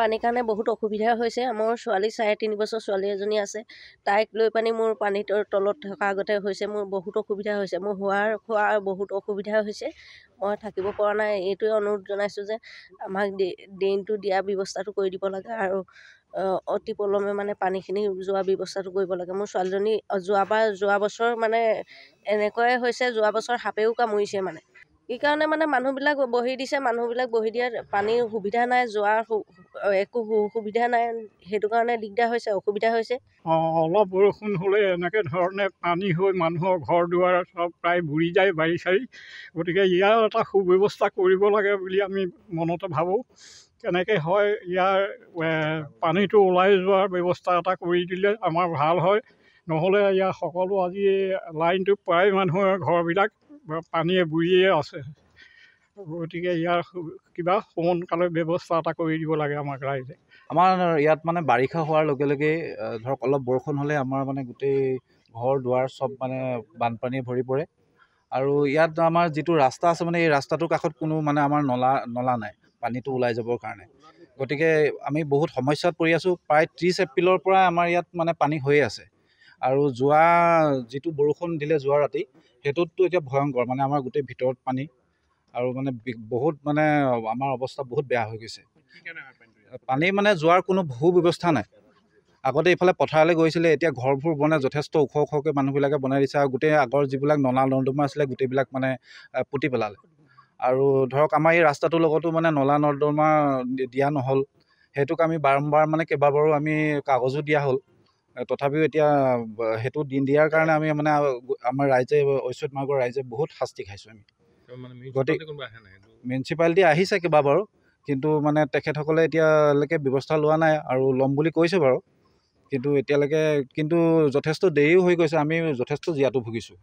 পানীৰ কাৰণে বহুত অসুবিধা হৈছে। মোৰ ছোৱালী 3.5 বছৰ ছোৱালী এজনী আছে। তাইক লৈ পানি মোৰ পানীৰ তলত থকা আগতে হৈছে মোৰ বহুত অসুবিধা হৈছে। মোৰ খোৱাৰ বহুত অসুবিধা হৈছে। মই থাকিব পৰা নাই। এইটোৱে অনুৰোধ জনাইছোঁ যে আমাক ড্ৰেইনটো দিয়াৰ ব্যৱস্থাটো কৰি দিব লাগে আৰু অতি পলমে মানে পানীখিনি যোৱা ব্যৱস্থাটো কৰিব লাগে। মোৰ ছোৱালীজনী যোৱা বছৰ মানে এনেকুৱাই হৈছে, যোৱা বছৰ সাপেও কামুৰিছে মানে। কি কাৰণে মানে মানুহবিলাক বহি দিছে, মানুহবিলাক বহি দিয়াত পানীৰ সুবিধা নাই, যোৱাৰ একো সুবিধা নাই। সেইটো কাৰণে দিগদাৰ হৈছে, অসুবিধা হৈছে। অলপ বৰষুণ হ'লে এনেকৈ ধৰণে পানী হৈ মানুহৰ ঘৰ দুৱাৰ চব প্ৰায় বুৰি যায় বাৰী চাৰী। গতিকে ইয়াৰ এটা সুব্যৱস্থা কৰিব লাগে বুলি আমি মনতে ভাবোঁ। কেনেকৈ হয় ইয়াৰ পানীটো ওলাই যোৱাৰ ব্যৱস্থা এটা কৰি দিলে আমাৰ ভাল হয়। নহ'লে ইয়াৰ সকলো আজি লাইনটো প্ৰায় মানুহৰ ঘৰবিলাক পানীয়ে বুৰিয়ে আছে। গতিকে ইয়াৰ কিবা সোনকালে ব্যৱস্থা এটা কৰি দিব লাগে আমাক ৰাইজে। আমাৰ ইয়াত মানে বাৰিষা হোৱাৰ লগে লগে ধৰক অলপ বৰষুণ হ'লে আমাৰ মানে গোটেই ঘৰ দুৱাৰ চব মানে বানপানীয়ে ভৰি পৰে। আৰু ইয়াত আমাৰ যিটো ৰাস্তা আছে মানে এই ৰাস্তাটোৰ কাষত কোনো মানে আমাৰ নলা নাই পানীটো ওলাই যাবৰ কাৰণে। গতিকে আমি বহুত সমস্যাত পৰি আছোঁ। প্ৰায় 30 এপ্ৰিলৰ পৰা আমাৰ ইয়াত মানে পানী হৈয়ে আছে। আৰু যোৱা যিটো বৰষুণ দিলে যোৱা ৰাতি, সেইটোততো এতিয়া ভয়ংকৰ মানে আমাৰ গোটেই ভিতৰত পানী আৰু মানে বহুত মানে আমাৰ অৱস্থা বহুত বেয়া হৈ গৈছে। পানী মানে যোৱাৰ কোনো ব্যৱস্থা নাই। আগতে এইফালে পথাৰলৈ গৈছিলে, এতিয়া ঘৰবোৰ বনাই যথেষ্ট ওখ ওখকৈ মানুহবিলাকে বনাই দিছে আৰু গোটেই আগৰ যিবিলাক নলা নৰ্দমা আছিলে গোটেইবিলাক মানে পুতি পেলালে। আৰু ধৰক আমাৰ এই ৰাস্তাটোৰ লগতো মানে নলা নৰ্দমা দিয়া নহ'ল। সেইটোক আমি বাৰম্বাৰ মানে কেইবাবাৰো আমি কাগজো দিয়া হ'ল। তথাপিও এতিয়া সেইটো দিয়াৰ কাৰণে আমি মানে আমাৰ ৰাইজে ঐশ্বত মাৰ্গৰ ৰাইজে বহুত শাস্তি খাইছোঁ আমি। গতিকে মিউনিচিপালিটি আহিছে কেইবাবাৰো, কিন্তু মানে তেখেতসকলে এতিয়ালৈকে ব্যৱস্থা লোৱা নাই আৰু ল'ম বুলি কৈছে বাৰু। কিন্তু এতিয়ালৈকে যথেষ্ট দেৰিও হৈ গৈছে, আমি যথেষ্ট জীয়াতু ভুগিছোঁ।